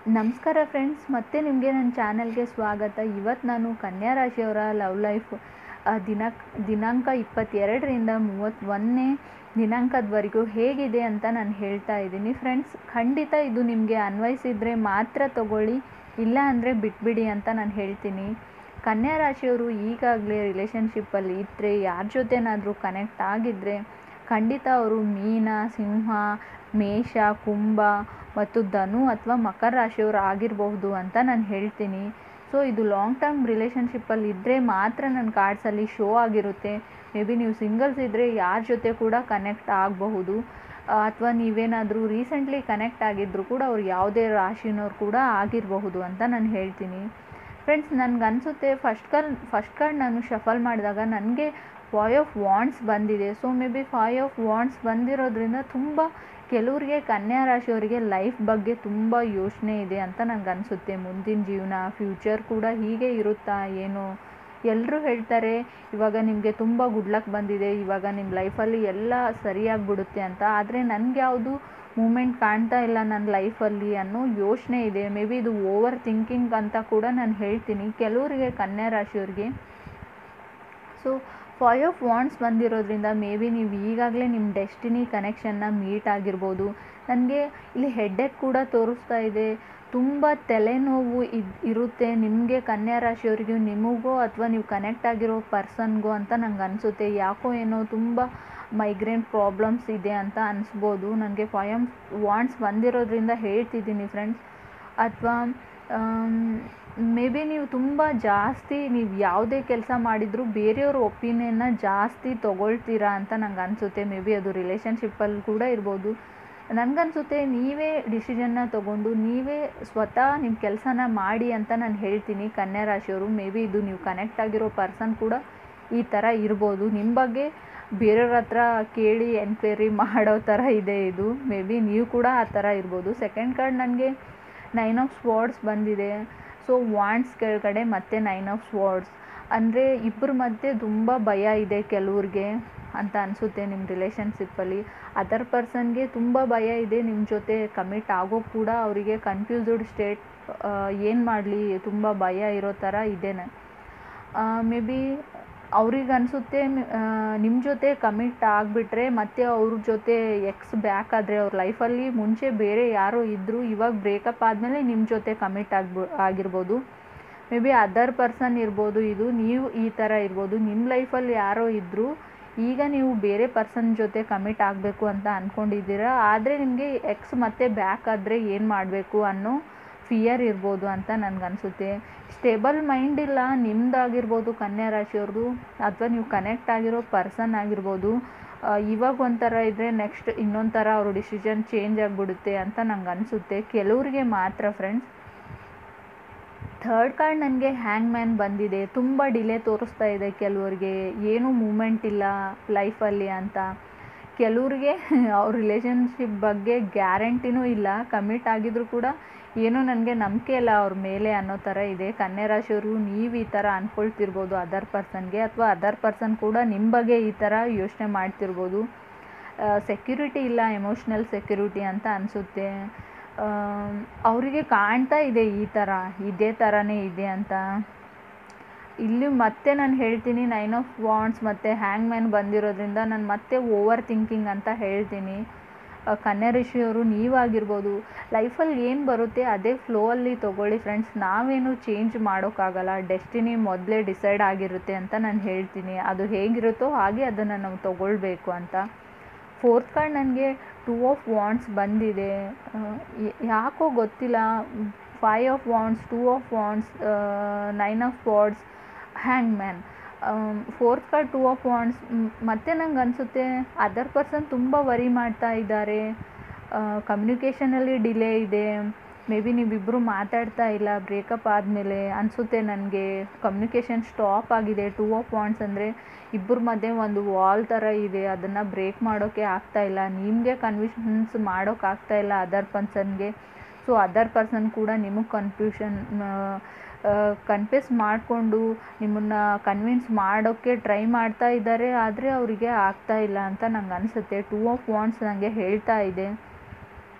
ನಮಸ್ಕಾರ ಫ್ರೆಂಡ್ಸ್, ಮತ್ತೆ ನಿಮಗೆ ನನ್ನ ಚಾನಲ್ಗೆ ಸ್ವಾಗತ. ಇವತ್ತು ನಾನು ಕನ್ಯಾ ರಾಶಿಯವರ ಲವ್ ಲೈಫ್ ದಿನಾಂಕ 22ರಿಂದ 31ನೇ ದಿನಾಂಕದವರೆಗೂ ಹೇಗಿದೆ ಅಂತ ನಾನು ಹೇಳ್ತಾ ಇದ್ದೀನಿ. ಫ್ರೆಂಡ್ಸ್, ಖಂಡಿತ ಇದು ನಿಮಗೆ ಅನ್ವಯಿಸಿದರೆ ಮಾತ್ರ ತಗೊಳ್ಳಿ, ಇಲ್ಲ ಅಂದರೆ ಬಿಟ್ಬಿಡಿ ಅಂತ ನಾನು ಹೇಳ್ತೀನಿ. ಕನ್ಯಾ ರಾಶಿಯವರು ಈಗಾಗಲೇ ರಿಲೇಷನ್ಶಿಪ್ಪಲ್ಲಿ ಇದ್ದರೆ, ಯಾರ ಜೊತೆನಾದರೂ ಕನೆಕ್ಟ್ ಆಗಿದ್ದರೆ ಖಂಡಿತ ಅವರು ಮೀನ, ಸಿಂಹ, ಮೇಷ, ಕುಂಭ ಮತ್ತು ಧನು ಅಥವಾ ಮಕರ ರಾಶಿಯವರು ಆಗಿರಬಹುದು ಅಂತ ನಾನು ಹೇಳ್ತೀನಿ. ಸೊ ಇದು ಲಾಂಗ್ ಟರ್ಮ್ ರಿಲೇಷನ್ಶಿಪ್ಪಲ್ಲಿ ಇದ್ದರೆ ಮಾತ್ರ ನನ್ನ ಕಾರ್ಡ್ಸಲ್ಲಿ ಶೋ ಆಗಿರುತ್ತೆ. ಮೇ ಬಿ ನೀವು ಸಿಂಗಲ್ಸ್ ಇದ್ದರೆ ಯಾರ ಜೊತೆ ಕೂಡ ಕನೆಕ್ಟ್ ಆಗಬಹುದು, ಅಥವಾ ನೀವೇನಾದರೂ ರೀಸೆಂಟ್ಲಿ ಕನೆಕ್ಟ್ ಆಗಿದ್ದರೂ ಕೂಡ ಅವ್ರು ಯಾವುದೇ ರಾಶಿನವ್ರು ಕೂಡ ಆಗಿರಬಹುದು ಅಂತ ನಾನು ಹೇಳ್ತೀನಿ. ಫ್ರೆಂಡ್ಸ್, ನನಗನ್ಸುತ್ತೆ ಫಸ್ಟ್ ಕಾರ್ಡ್ ನಾನು ಶಫಲ್ ಮಾಡಿದಾಗ ನನಗೆ 5 ಆಫ್ ವಾಂಡ್ಸ್ ಬಂದಿದೆ. So may be 5 of wands ಬಂದಿರೋದ್ರಿಂದ ತುಂಬ ಕೆಲವರಿಗೆ ಕನ್ಯಾ ರಾಶಿಯವರಿಗೆ ಲೈಫ್ ಬಗ್ಗೆ ತುಂಬ ಯೋಚನೆ ಇದೆ ಅಂತ ನನಗನ್ಸುತ್ತೆ. ಮುಂದಿನ ಜೀವನ, ಫ್ಯೂಚರ್ ಕೂಡ ಹೀಗೆ ಇರುತ್ತಾ ಏನೋ. ಎಲ್ಲರೂ ಹೇಳ್ತಾರೆ ಇವಾಗ ನಿಮಗೆ ತುಂಬ ಗುಡ್ ಲಕ್ ಬಂದಿದೆ, ಇವಾಗ ನಿಮ್ಮ ಲೈಫಲ್ಲಿ ಎಲ್ಲ ಸರಿಯಾಗಿಬಿಡುತ್ತೆ ಅಂತ. ಆದರೆ ನನಗೆ ಯಾವುದು ಮೂಮೆಂಟ್ ಕಾಣ್ತಾ ಇಲ್ಲ ನನ್ನ ಲೈಫಲ್ಲಿ ಅನ್ನೋ ಯೋಚನೆ ಇದೆ. ಮೇ ಬಿ ಇದು ಓವರ್ ಥಿಂಕಿಂಗ್ ಅಂತ ಕೂಡ ನಾನು ಹೇಳ್ತೀನಿ ಕೆಲವರಿಗೆ, ಕನ್ಯಾ ರಾಶಿಯವ್ರಿಗೆ. ಸೊ 5 ಆಫ್ ವಾಂಡ್ಸ್ ಬಂದಿರೋದ್ರಿಂದ ಮೇ ಬಿ ನೀವು ಈಗಾಗಲೇ ನಿಮ್ಮ ಡೆಸ್ಟಿನಿ ಕನೆಕ್ಷನ್ನ ಮೀಟ್ ಆಗಿರ್ಬೋದು. ನನಗೆ ಇಲ್ಲಿ ಹೆಡ್ಡೇಕ್ ಕೂಡ ತೋರಿಸ್ತಾ ಇದೆ. ತುಂಬ ತಲೆನೋವು ಇರುತ್ತೆ ನಿಮಗೆ, ಕನ್ಯಾ ರಾಶಿಯವರಿಗೂ ನಿಮಗೋ ಅಥವಾ ನೀವು ಕನೆಕ್ಟ್ ಆಗಿರೋ ಪರ್ಸನ್ಗೋ ಅಂತ ನಂಗೆ ಅನಿಸುತ್ತೆ. ಯಾಕೋ ಏನೋ ತುಂಬ ಮೈಗ್ರೇನ್ ಪ್ರಾಬ್ಲಮ್ಸ್ ಇದೆ ಅಂತ ಅನಿಸ್ಬೋದು. ನನಗೆ 5 ಆಫ್ ವಾಂಡ್ಸ್ ಬಂದಿರೋದ್ರಿಂದ ಹೇಳ್ತಿದ್ದೀನಿ ಫ್ರೆಂಡ್ಸ್. ಅಥವಾ ಮೇ ಬಿ ನೀವು ತುಂಬ ಜಾಸ್ತಿ, ನೀವು ಯಾವುದೇ ಕೆಲಸ ಮಾಡಿದರೂ ಬೇರೆಯವ್ರ ಒಪಿನಿಯನ್ನ ಜಾಸ್ತಿ ತೊಗೊಳ್ತೀರಾ ಅಂತ ನಂಗೆ ಅನಿಸುತ್ತೆ. ಮೇ ಬಿ ಅದು ರಿಲೇಷನ್ಶಿಪ್ಪಲ್ಲಿ ಕೂಡ ಇರ್ಬೋದು. ನನಗನ್ಸುತ್ತೆ ನೀವೇ ಡಿಸಿಷನ್ನ ತೊಗೊಂಡು ನೀವೇ ಸ್ವತಃ ನಿಮ್ಮ ಕೆಲಸನ ಮಾಡಿ ಅಂತ ನಾನು ಹೇಳ್ತೀನಿ ಕನ್ಯಾ ರಾಶಿಯವರು. ಮೇ ಬಿ ಇದು ನೀವು ಕನೆಕ್ಟ್ ಆಗಿರೋ ಪರ್ಸನ್ ಕೂಡ ಈ ಥರ ಇರ್ಬೋದು. ನಿಮ್ಮ ಬಗ್ಗೆ ಬೇರೆಯವ್ರ ಹತ್ರ ಕೇಳಿ ಎನ್ಕ್ವೈರಿ ಮಾಡೋ ಥರ ಇದೆ ಇದು. ಮೇ ಬಿ ನೀವು ಕೂಡ ಆ ಥರ ಇರ್ಬೋದು. ಸೆಕೆಂಡ್ ಕಾರ್ಡ್ ನನಗೆ 9 ಆಫ್ ಸ್ವಾರ್ಡ್ಸ್ ಬಂದಿದೆ. ಸೊ ವಾಂಡ್ಸ್ ಕೆಳಗಡೆ ಮತ್ತೆ 9 ಆಫ್ ಸ್ವಾರ್ಡ್ಸ್ ಅಂದರೆ ಇಬ್ಬರ ಮಧ್ಯೆ ತುಂಬ ಭಯ ಇದೆ ಕೆಲವ್ರಿಗೆ ಅಂತ ಅನಿಸುತ್ತೆ. ನಿಮ್ಮ ರಿಲೇಷನ್ಶಿಪ್ಪಲ್ಲಿ ಅದರ್ ಪರ್ಸನ್ಗೆ ತುಂಬ ಭಯ ಇದೆ ನಿಮ್ಮ ಜೊತೆ ಕಮಿಟ್ ಆಗೋ ಕೂಡ. ಅವರಿಗೆ ಕನ್ಫ್ಯೂಸ್ಡ್ ಸ್ಟೇಟ್, ಏನು ಮಾಡಲಿ, ತುಂಬ ಭಯ ಇರೋ ಥರ ಇದೆ. ಮೇ ಬಿ ಅವ್ರಿಗೆ ಅನಿಸುತ್ತೆ ನಿಮ್ಮ ಜೊತೆ ಕಮಿಟ್ ಆಗಿಬಿಟ್ರೆ ಮತ್ತೆ ಅವ್ರ ಜೊತೆ ಎಕ್ಸ್ ಬ್ಯಾಕ್ ಆದರೆ, ಅವ್ರ ಲೈಫಲ್ಲಿ ಮುಂಚೆ ಬೇರೆ ಯಾರೋ ಇದ್ದರು, ಇವಾಗ ಬ್ರೇಕಪ್ ಆದಮೇಲೆ ನಿಮ್ಮ ಜೊತೆ ಕಮಿಟ್ ಆಗಿರ್ಬೋದು. ಮೇ ಬಿ ಅದರ್ ಪರ್ಸನ್ ಇರ್ಬೋದು, ಇದು ನೀವು ಈ ಥರ ಇರ್ಬೋದು. ನಿಮ್ಮ ಲೈಫಲ್ಲಿ ಯಾರೋ ಇದ್ದರು, ಈಗ ನೀವು ಬೇರೆ ಪರ್ಸನ್ ಜೊತೆ ಕಮಿಟ್ ಆಗಬೇಕು ಅಂತ ಅಂದ್ಕೊಂಡಿದ್ದೀರಾ. ಆದರೆ ನಿಮಗೆ ಎಕ್ಸ್ ಮತ್ತೆ ಬ್ಯಾಕ್ ಆದರೆ ಏನು ಮಾಡಬೇಕು ಅನ್ನೋ ಫಿಯರ್ ಇರ್ಬೋದು ಅಂತ ನನಗನ್ಸುತ್ತೆ. ಸ್ಟೇಬಲ್ ಮೈಂಡ್ ಇಲ್ಲ ನಿಮ್ಮದಾಗಿರ್ಬೋದು ಕನ್ಯಾ ರಾಶಿಯವ್ರದ್ದು, ಅಥವಾ ನೀವು ಕನೆಕ್ಟ್ ಆಗಿರೋ ಪರ್ಸನ್ ಆಗಿರ್ಬೋದು. ಇವಾಗ ಒಂಥರ ಇದ್ದರೆ ನೆಕ್ಸ್ಟ್ ಇನ್ನೊಂದು ಥರ ಅವ್ರ ಡಿಸಿಷನ್ ಚೇಂಜ್ ಆಗಿಬಿಡುತ್ತೆ ಅಂತ ನಂಗೆ ಅನಿಸುತ್ತೆ ಕೆಲವರಿಗೆ ಮಾತ್ರ ಫ್ರೆಂಡ್ಸ್. ಥರ್ಡ್ ಕಾರ್ಡ್ ನನಗೆ ಹ್ಯಾಂಗ್ ಮ್ಯಾನ್ ಬಂದಿದೆ. ತುಂಬ ಡಿಲೇ ತೋರಿಸ್ತಾ ಇದೆ ಕೆಲವರಿಗೆ, ಏನೂ ಮೂಮೆಂಟ್ ಇಲ್ಲ ಲೈಫಲ್ಲಿ ಅಂತ. ಕೆಲವ್ರಿಗೆ ಅವ್ರ ರಿಲೇಷನ್ಶಿಪ್ ಬಗ್ಗೆ ಗ್ಯಾರಂಟಿನೂ ಇಲ್ಲ, ಕಮಿಟ್ ಆಗಿದ್ರು ಕೂಡ ಏನೋ ನನಗೆ ನಂಬಿಕೆ ಇಲ್ಲ ಅವ್ರ ಮೇಲೆ ಅನ್ನೋ ಥರ ಇದೆ. ಕನ್ಯಾ ರಾಶಿಯವರು ನೀವು ಈ ಥರ ಅಂದ್ಕೊಳ್ತಿರ್ಬೋದು ಅದರ್ ಪರ್ಸನ್ಗೆ, ಅಥವಾ ಅದರ್ ಪರ್ಸನ್ ಕೂಡ ನಿಮ್ಮ ಬಗ್ಗೆ ಈ ಥರ ಯೋಚನೆ ಮಾಡ್ತಿರ್ಬೋದು. ಸೆಕ್ಯೂರಿಟಿ ಇಲ್ಲ, ಎಮೋಷ್ನಲ್ ಸೆಕ್ಯೂರಿಟಿ ಅಂತ ಅನಿಸುತ್ತೆ. ಅವರಿಗೆ ಕಾಣ್ತಾ ಇದೆ ಈ ಥರ, ಇದೇ ಥರನೇ ಇದೆ ಅಂತ. ಇಲ್ಲಿ ಮತ್ತೆ ನಾನು ಹೇಳ್ತೀನಿ 9 ಆಫ್ ವಾಂಡ್ಸ್ ಮತ್ತು ಹ್ಯಾಂಗ್ ಮ್ಯಾನ್ ಬಂದಿರೋದ್ರಿಂದ ನಾನು ಮತ್ತೆ ಓವರ್ ಥಿಂಕಿಂಗ್ ಅಂತ ಹೇಳ್ತೀನಿ. ಕನ್ಯಾ ರಾಶಿಯವರು ನೀವಾಗಿರ್ಬೋದು, ಲೈಫಲ್ಲಿ ಏನು ಬರುತ್ತೆ ಅದೇ ಫ್ಲೋ ಅಲ್ಲಿ ತೊಗೊಳ್ಳಿ ಫ್ರೆಂಡ್ಸ್. ನಾವೇನು ಚೇಂಜ್ ಮಾಡೋಕ್ಕಾಗಲ್ಲ, ಡೆಸ್ಟಿನಿ ಮೊದಲೇ ಡಿಸೈಡ್ ಆಗಿರುತ್ತೆ ಅಂತ ನಾನು ಹೇಳ್ತೀನಿ. ಅದು ಹೇಗಿರುತ್ತೋ ಹಾಗೆ ಅದನ್ನು ನಾವು ತೊಗೊಳ್ಬೇಕು ಅಂತ. ಫೋರ್ತ್ ಕಾರ್ಡ್ ನನಗೆ 2 ಆಫ್ ವಾಂಡ್ಸ್ ಬಂದಿದೆ. ಯಾಕೋ ಗೊತ್ತಿಲ್ಲ, 5 of wands, 2 of wands, 9 of wands, hang man. Fourth card 2 of wands. ಮತ್ತೆ ನಂಗೆ ಅನಿಸುತ್ತೆ ಅದರ್ ಪರ್ಸನ್ ತುಂಬ ವರಿ ಮಾಡ್ತಾ ಇದ್ದಾರೆ, ಕಮ್ಯುನಿಕೇಷನಲ್ಲಿ ಡಿಲೇ ಇದೆ. ಮೇ ಬಿ ನೀವಿಬ್ಬರು ಮಾತಾಡ್ತಾ ಇಲ್ಲ ಬ್ರೇಕಪ್ ಆದಮೇಲೆ ಅನಿಸುತ್ತೆ ನನಗೆ. ಕಮ್ಯುನಿಕೇಷನ್ ಸ್ಟಾಪ್ ಆಗಿದೆ. 2 ಆಫ್ ವಾಂಡ್ಸ್ ಅಂದರೆ ಇಬ್ಬರ ಮಧ್ಯೆ ಒಂದು ವಾಲ್ ಥರ ಇದೆ, ಅದನ್ನು ಬ್ರೇಕ್ ಮಾಡೋಕ್ಕೆ ಆಗ್ತಾಯಿಲ್ಲ. ನಿಮಗೆ ಕನ್ವಿನ್ಸ್ ಮಾಡೋಕ್ಕಾಗ್ತಾ ಇಲ್ಲ ಅದರ್ ಪರ್ಸನ್ಗೆ. ಸೊ ಅದರ್ ಪರ್ಸನ್ ಕೂಡ ನಿಮಗೆ ಕನ್ಫ್ಯೂಸ್ ಮಾಡಿಕೊಂಡು ನಿಮ್ಮನ್ನು ಕನ್ವಿನ್ಸ್ ಮಾಡೋಕ್ಕೆ ಟ್ರೈ ಮಾಡ್ತಾ ಇದ್ದಾರೆ, ಆದರೆ ಅವರಿಗೆ ಆಗ್ತಾ ಇಲ್ಲ ಅಂತ ನಂಗೆ ಅನಿಸುತ್ತೆ. 2 ಆಫ್ ವಾಂಡ್ಸ್ ನನಗೆ ಹೇಳ್ತಾ ಇದೆ.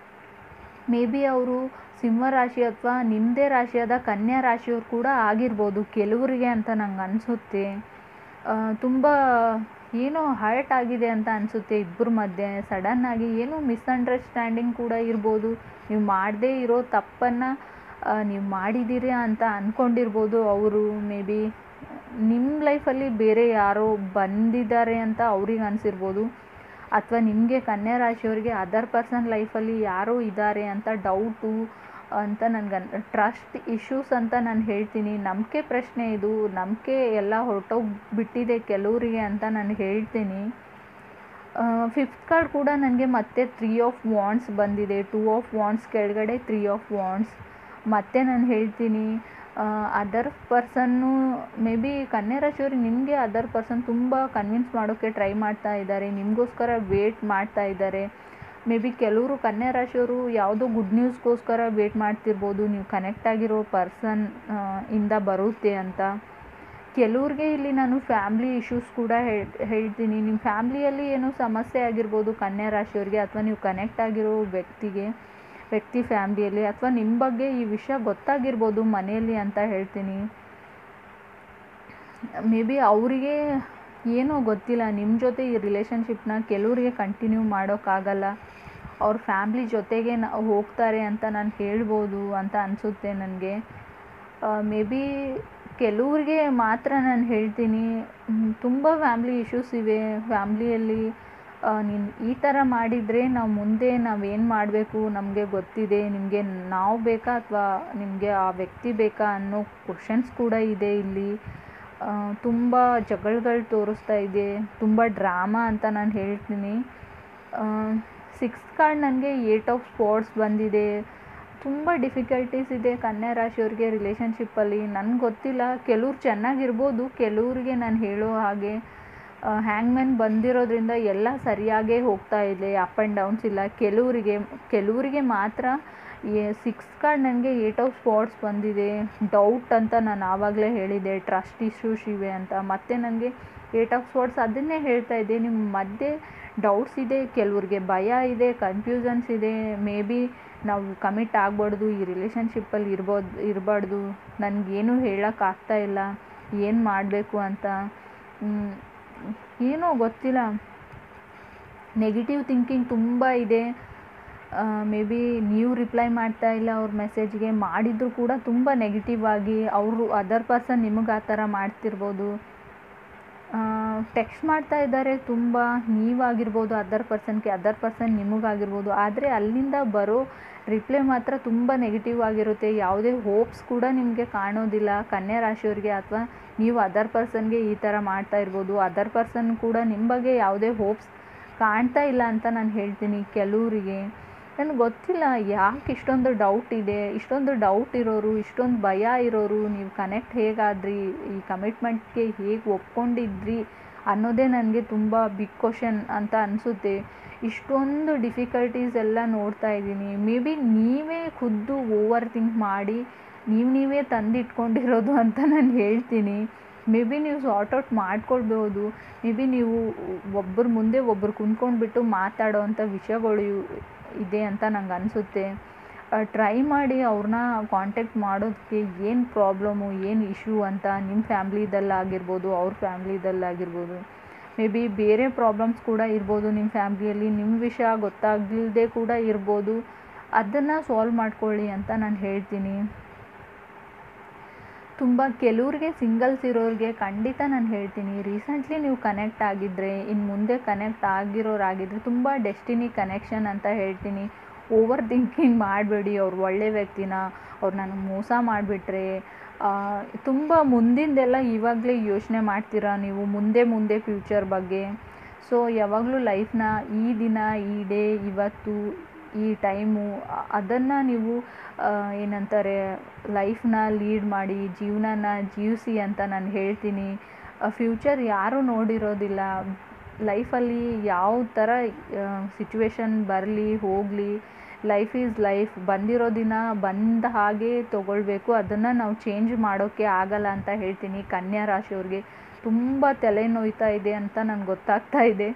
ಮೇ ಬಿ ಅವರು ಸಿಂಹರಾಶಿ ಅಥವಾ ನಿಮ್ಮದೇ ರಾಶಿಯಾದ ಕನ್ಯಾ ರಾಶಿಯವ್ರು ಕೂಡ ಆಗಿರ್ಬೋದು ಕೆಲವರಿಗೆ ಅಂತ ನಂಗೆ ಅನಿಸುತ್ತೆ. ತುಂಬ ಏನೋ ಹರ್ಟ್ ಆಗಿದೆ ಅಂತ ಅನಿಸುತ್ತೆ ಇಬ್ಬರ ಮಧ್ಯೆ. ಸಡನ್ನಾಗಿ ಏನೋ ಮಿಸ್ಅಂಡರ್ಸ್ಟ್ಯಾಂಡಿಂಗ್ ಕೂಡ ಇರ್ಬೋದು. ನೀವು ಮಾಡದೇ ಇರೋ ತಪ್ಪನ್ನು ನೀವು ಮಾಡಿದ್ದೀರಿ ಅಂತ ಅಂದ್ಕೊಂಡಿರ್ಬೋದು. ಅವರು ಮೇ ಬಿ ನಿಮ್ಮ ಲೈಫಲ್ಲಿ ಬೇರೆ ಯಾರೋ ಬಂದಿದ್ದಾರೆ ಅಂತ ಅವ್ರಿಗೆ ಅನಿಸಿರ್ಬೋದು. ಅಥವಾ ನಿಮಗೆ ಕನ್ಯಾ ರಾಶಿಯವರಿಗೆ ಅದರ್ ಪರ್ಸನ್ ಲೈಫಲ್ಲಿ ಯಾರೋ ಇದ್ದಾರೆ ಅಂತ ಡೌಟು ಅಂತ ಟ್ರಸ್ಟ್ ಇಶ್ಯೂಸ್ ಅಂತ ನಾನು ಹೇಳ್ತೀನಿ. ನಂಬಿಕೆ ಪ್ರಶ್ನೆ ಇದು. ನಂಬಿಕೆ ಎಲ್ಲ ಹೊರಟೋಗ್ಬಿಟ್ಟಿದೆ ಕೆಲವರಿಗೆ ಅಂತ ನಾನು ಹೇಳ್ತೀನಿ. ಫಿಫ್ತ್ ಕಾರ್ಡ್ ಕೂಡ ನನಗೆ ಮತ್ತೆ 3 ಆಫ್ ವಾಂಡ್ಸ್ ಬಂದಿದೆ. 2 ಆಫ್ ವಾಂಡ್ಸ್ ಕೆಳಗಡೆ 3 ಆಫ್ ವಾಂಡ್ಸ್. ಮತ್ತೆ ನಾನು ಹೇಳ್ತೀನಿ ಅದರ್ ಪರ್ಸನ್ನು ಮೇ ಬಿ ಕನ್ಯಾ ರಾಶಿಯವ್ರಿಗೆ ನಿಮಗೆ ಅದರ್ ಪರ್ಸನ್ ತುಂಬ ಕನ್ವಿನ್ಸ್ ಮಾಡೋಕ್ಕೆ ಟ್ರೈ ಮಾಡ್ತಾ ಇದ್ದಾರೆ. ನಿಮಗೋಸ್ಕರ ವೇಟ್ ಮಾಡ್ತಾ ಇದ್ದಾರೆ. ಮೇ ಬಿ ಕೆಲವರು ಕನ್ಯಾ ರಾಶಿಯವರು ಯಾವುದೋ ಗುಡ್ ನ್ಯೂಸ್ಗೋಸ್ಕರ ವೇಟ್ ಮಾಡ್ತಿರ್ಬೋದು. ನೀವು ಕನೆಕ್ಟ್ ಆಗಿರೋ ಪರ್ಸನ್ ಇಂದ ಬರುತ್ತೆ ಅಂತ. ಕೆಲವ್ರಿಗೆ ಇಲ್ಲಿ ನಾನು ಫ್ಯಾಮ್ಲಿ ಇಶ್ಯೂಸ್ ಕೂಡ ಹೇಳ್ತೀನಿ. ನಿಮ್ಮ ಫ್ಯಾಮ್ಲಿಯಲ್ಲಿ ಏನೋ ಸಮಸ್ಯೆ ಆಗಿರ್ಬೋದು ಕನ್ಯಾ ರಾಶಿಯವ್ರಿಗೆ, ಅಥವಾ ನೀವು ಕನೆಕ್ಟ್ ಆಗಿರೋ ವ್ಯಕ್ತಿ ಫ್ಯಾಮ್ಲಿಯಲ್ಲಿ, ಅಥವಾ ನಿಮ್ಮ ಬಗ್ಗೆ ಈ ವಿಷಯ ಗೊತ್ತಾಗಿರ್ಬೋದು ಮನೆಯಲ್ಲಿ ಅಂತ ಹೇಳ್ತೀನಿ. ಮೇ ಬಿ ಅವರಿಗೆ ಏನೋ ಗೊತ್ತಿಲ್ಲ ನಿಮ್ಮ ಜೊತೆ ಈ ರಿಲೇಷನ್ಶಿಪ್ನ ಕೆಲವರಿಗೆ ಕಂಟಿನ್ಯೂ ಮಾಡೋಕ್ಕಾಗಲ್ಲ. ಅವ್ರ ಫ್ಯಾಮ್ಲಿ ಜೊತೆಗೆ ಹೋಗ್ತಾರೆ ಅಂತ ನಾನು ಹೇಳ್ಬೋದು ಅಂತ ಅನಿಸುತ್ತೆ ನನಗೆ. ಮೇ ಬಿ ಕೆಲವ್ರಿಗೆ ಮಾತ್ರ ನಾನು ಹೇಳ್ತೀನಿ ತುಂಬ ಫ್ಯಾಮ್ಲಿ ಇಶ್ಯೂಸ್ ಇವೆ ಫ್ಯಾಮ್ಲಿಯಲ್ಲಿ. ನೀನು ಈ ಥರ ಮಾಡಿದರೆ ನಾವು ಮುಂದೆ ನಾವೇನು ಮಾಡಬೇಕು ನಮಗೆ ಗೊತ್ತಿದೆ. ನಿಮಗೆ ನಾವು ಬೇಕಾ ಅಥವಾ ನಿಮಗೆ ಆ ವ್ಯಕ್ತಿ ಬೇಕಾ ಅನ್ನೋ ಕ್ವಶನ್ಸ್ ಕೂಡ ಇದೆ ಇಲ್ಲಿ. ತುಂಬ ಜಗಳಗಳು ತೋರಿಸ್ತಾ ಇದೆ. ತುಂಬ ಡ್ರಾಮಾ ಅಂತ ನಾನು ಹೇಳ್ತೀನಿ. 6th ಕಾರ್ಡ್ ನನಗೆ 8 ಆಫ್ ಸ್ಪಾಟ್ಸ್ ಬಂದಿದೆ. ತುಂಬ ಡಿಫಿಕಲ್ಟೀಸ್ ಇದೆ ಕನ್ಯಾ ರಾಶಿಯವ್ರಿಗೆ ರಿಲೇಷನ್ಶಿಪ್ಪಲ್ಲಿ. ನನಗೆ ಗೊತ್ತಿಲ್ಲ, ಕೆಲವ್ರು ಚೆನ್ನಾಗಿರ್ಬೋದು, ಕೆಲವ್ರಿಗೆ ನಾನು ಹೇಳೋ ಹಾಗೆ ಹ್ಯಾಂಗ್ಮ್ಯಾನ್ ಬಂದಿರೋದ್ರಿಂದ ಎಲ್ಲ ಸರಿಯಾಗೇ ಹೋಗ್ತಾ ಇದೆ, ಅಪ್ ಆ್ಯಂಡ್ ಡೌನ್ಸ್ ಇಲ್ಲ. ಕೆಲವರಿಗೆ ಮಾತ್ರ 6th ಕಾರ್ಡ್ ನನಗೆ 8 ಆಫ್ ಸ್ಪಾಟ್ಸ್ ಬಂದಿದೆ. ಡೌಟ್ ಅಂತ ನಾನು ಆವಾಗಲೇ ಹೇಳಿದೆ, ಟ್ರಸ್ಟ್ ಇಶ್ಯೂಸ್ ಇವೆ ಅಂತ. ಮತ್ತು ನನಗೆ 8 ಆಫ್ ಸ್ಪಾಟ್ಸ್ ಅದನ್ನೇ ಹೇಳ್ತಾ ಇದ್ದೆ, ನಿಮ್ಮ ಮಧ್ಯೆ ಡೌಟ್ಸ್ ಇದೆ, ಕೆಲವ್ರಿಗೆ ಭಯ ಇದೆ, ಕನ್ಫ್ಯೂಷನ್ಸ್ ಇದೆ. ಮೇ ಬಿ ನಾವು ಕಮಿಟ್ ಆಗಬಾರ್ದು, ಈ ರಿಲೇಷನ್ಶಿಪ್ಪಲ್ಲಿ ಇರಬಾರ್ದು, ನನಗೇನು ಹೇಳೋಕ್ಕಾಗ್ತಾ ಇಲ್ಲ, ಏನು ಮಾಡಬೇಕು ಅಂತ. ಏನೋ ಗೊತ್ತಿಲ್ಲ, ನೆಗೆಟಿವ್ ಥಿಂಕಿಂಗ್ ತುಂಬ ಇದೆ. ಮೇ ಬಿ ನೀವು ರಿಪ್ಲೈ ಮಾಡ್ತಾ ಇಲ್ಲ ಅವ್ರ ಮೆಸೇಜ್ಗೆ, ಮಾಡಿದರೂ ಕೂಡ ತುಂಬ ನೆಗೆಟಿವ್ ಆಗಿ. ಅವರು ಅದರ್ ಪರ್ಸನ್ ನಿಮಗೆ ಆ ಥರ ಮಾಡ್ತಿರ್ಬೋದು. ಟೆಕ್ಸ್ಟ್ ಮಾಡ್ತಾ ಇದ್ದಾರೆ ತುಂಬ, ನೀವಾಗಿರ್ಬೋದು ಅದರ್ ಪರ್ಸನ್ ನಿಮಗಾಗಿರ್ಬೋದು. ಆದರೆ ಅಲ್ಲಿಂದ ಬರೋ ರಿಪ್ಲೈ ಮಾತ್ರ ತುಂಬ ನೆಗೆಟಿವ್ ಆಗಿರುತ್ತೆ. ಯಾವುದೇ ಹೋಪ್ಸ್ ಕೂಡ ನಿಮಗೆ ಕಾಣೋದಿಲ್ಲ ಕನ್ಯಾ ರಾಶಿಯವ್ರಿಗೆ. ಅಥವಾ ನೀವು ಅದರ್ ಪರ್ಸನ್ಗೆ ಈ ಥರ ಮಾಡ್ತಾ ಇರ್ಬೋದು. ಅದರ್ ಪರ್ಸನ್ ಕೂಡ ನಿಮ್ಮ ಬಗ್ಗೆ ಯಾವುದೇ ಹೋಪ್ಸ್ ಕಾಣ್ತಾ ಇಲ್ಲ ಅಂತ ನಾನು ಹೇಳ್ತೀನಿ. ಕೆಲವರಿಗೆ ನನಗೆ ಗೊತ್ತಿಲ್ಲ ಯಾಕೆ ಇಷ್ಟೊಂದು ಡೌಟ್ ಇದೆ. ಇಷ್ಟೊಂದು ಡೌಟ್ ಇರೋರು, ಇಷ್ಟೊಂದು ಭಯ ಇರೋರು, ನೀವು ಕನೆಕ್ಟ್ ಹೇಗಾದ್ರಿ, ಈ ಕಮಿಟ್ಮೆಂಟ್ಗೆ ಹೇಗೆ ಒಪ್ಕೊಂಡಿದ್ರಿ ಅನ್ನೋದೇ ನನಗೆ ತುಂಬ ಬಿಗ್ ಕ್ವಶನ್ ಅಂತ ಅನಿಸುತ್ತೆ. ಇಷ್ಟೊಂದು ಡಿಫಿಕಲ್ಟೀಸ್ ಎಲ್ಲ ನೋಡ್ತಾ ಇದ್ದೀನಿ. ಮೇ ಬಿ ನೀವೇ ಖುದ್ದು ಓವರ್ ಥಿಂಕ್ ಮಾಡಿ ನೀವೇ ತಂದಿಟ್ಕೊಂಡಿರೋದು ಅಂತ ನಾನು ಹೇಳ್ತೀನಿ. ಮೇ ಬಿ ನೀವು ಸಾರ್ಟ್ ಔಟ್ ಮಾಡ್ಕೊಳ್ಬೋದು. ಮೇ ಬಿ ನೀವು ಒಬ್ಬರ ಮುಂದೆ ಒಬ್ಬರು ಕುಂತ್ಕೊಂಡ್ಬಿಟ್ಟು ಮಾತಾಡೋ ಅಂಥ ವಿಷಯಗಳು ಇದೆ ಅಂತ ನಂಗೆ ಅನಿಸುತ್ತೆ. ಟ್ರೈ ಮಾಡಿ ಅವ್ರನ್ನ ಕಾಂಟ್ಯಾಕ್ಟ್ ಮಾಡೋದಕ್ಕೆ ಏನು ಪ್ರಾಬ್ಲಮ್ಮು, ಏನು ಇಶ್ಯೂ ಅಂತ ನಿಮ್ಮ ಫ್ಯಾಮ್ಲಿದಲ್ಲಾಗಿರ್ಬೋದು, ಅವ್ರ ಫ್ಯಾಮ್ಲಿದಲ್ಲಾಗಿರ್ಬೋದು. ಮೇ ಬಿ ಬೇರೆ ಪ್ರಾಬ್ಲಮ್ಸ್ ಕೂಡ ಇರ್ಬೋದು ನಿಮ್ಮ ಫ್ಯಾಮ್ಲಿಯಲ್ಲಿ, ನಿಮ್ಮ ವಿಷಯ ಗೊತ್ತಾಗಲಿಲ್ಲದೆ ಕೂಡ ಇರ್ಬೋದು. ಅದನ್ನು ಸಾಲ್ವ್ ಮಾಡ್ಕೊಳ್ಳಿ ಅಂತ ನಾನು ಹೇಳ್ತೀನಿ. ತುಂಬ ಕೆಲವ್ರಿಗೆ ಸಿಂಗಲ್ಸ್ ಇರೋರಿಗೆ ಖಂಡಿತ ನಾನು ಹೇಳ್ತೀನಿ, ರೀಸೆಂಟ್ಲಿ ನೀವು ಕನೆಕ್ಟ್ ಆಗಿದ್ದರೆ, ಇನ್ನು ಮುಂದೆ ಕನೆಕ್ಟ್ ಆಗಿರೋರಾಗಿದ್ದರೆ ತುಂಬ ಡೆಸ್ಟಿನಿ ಕನೆಕ್ಷನ್ ಅಂತ ಹೇಳ್ತೀನಿ. ಓವರ್ ಥಿಂಕಿಂಗ್ ಮಾಡಬೇಡಿ. ಅವ್ರು ಒಳ್ಳೆ ವ್ಯಕ್ತಿನ, ಅವ್ರು ನನಗೆ ಮೋಸ ಮಾಡಿಬಿಟ್ರೆ, ತುಂಬ ಮುಂದಿಂದೆಲ್ಲ ಇವಾಗಲೇ ಯೋಚನೆ ಮಾಡ್ತೀರಾ ನೀವು, ಮುಂದೆ ಫ್ಯೂಚರ್ ಬಗ್ಗೆ. ಸೊ ಯಾವಾಗಲೂ ಲೈಫ್ನ ಈ ದಿನ, ಈ ಡೇ, ಇವತ್ತು, ಈ ಟೈಮು, ಅದನ್ನು ನೀವು ಏನಂತಾರೆ ಲೈಫ್ನ ಲೀಡ್ ಮಾಡಿ, ಜೀವನನ ಜೀವಿಸಿ ಅಂತ ನಾನು ಹೇಳ್ತೀನಿ. ಫ್ಯೂಚರ್ ಯಾರೂ ನೋಡಿರೋದಿಲ್ಲ. ಲೈಫಲ್ಲಿ ಯಾವ ಥರ ಸಿಚುವೇಶನ್ ಬರಲಿ ಹೋಗಲಿ, ಲೈಫ್ ಈಸ್ ಲೈಫ್. ಬಂದಿರೋ ದಿನ ಬಂದ ಹಾಗೆ ತೊಗೊಳ್ಬೇಕು. ಅದನ್ನು ನಾವು ಚೇಂಜ್ ಮಾಡೋಕ್ಕೆ ಆಗಲ್ಲ ಅಂತ ಹೇಳ್ತೀನಿ. ಕನ್ಯಾ ರಾಶಿಯವ್ರಿಗೆ ತುಂಬ ತಲೆ ನೋಯ್ತಾ ಇದೆ ಅಂತ ನನಗೆ ಗೊತ್ತಾಗ್ತಾ ಇದೆ.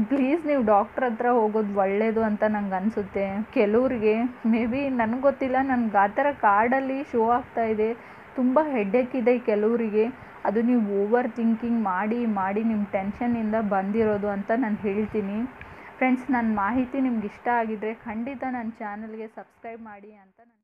ಪ್ಲೀಸ್ ನೀವು ಡಾಕ್ಟ್ರ್ ಹತ್ರ ಹೋಗೋದು ಒಳ್ಳೆಯದು ಅಂತ ನಂಗೆ ಅನಿಸುತ್ತೆ. ಕೆಲವ್ರಿಗೆ ಮೇ ಬಿ ನನಗೆ ಗೊತ್ತಿಲ್ಲ, ನನಗೆ ಆ ಥರ ಕಾರ್ಡಲ್ಲಿ ಶೋ ಆಗ್ತಾಯಿದೆ. ತುಂಬ ಹೆಡ್ಡೇಕ್ ಇದೆ ಕೆಲವರಿಗೆ. ಅದು ನೀವು ಓವರ್ ಥಿಂಕಿಂಗ್ ಮಾಡಿ ಮಾಡಿ ನಿಮ್ಮ ಟೆನ್ಷನ್ನಿಂದ ಬಂದಿರೋದು ಅಂತ ನಾನು ಹೇಳ್ತೀನಿ. ಫ್ರೆಂಡ್ಸ್, ನನ್ನ ಮಾಹಿತಿ ನಿಮ್ಗೆ ಇಷ್ಟ ಆಗಿದ್ದರೆ ಖಂಡಿತ ನನ್ನ ಚಾನಲ್ಗೆ ಸಬ್ಸ್ಕ್ರೈಬ್ ಮಾಡಿ ಅಂತ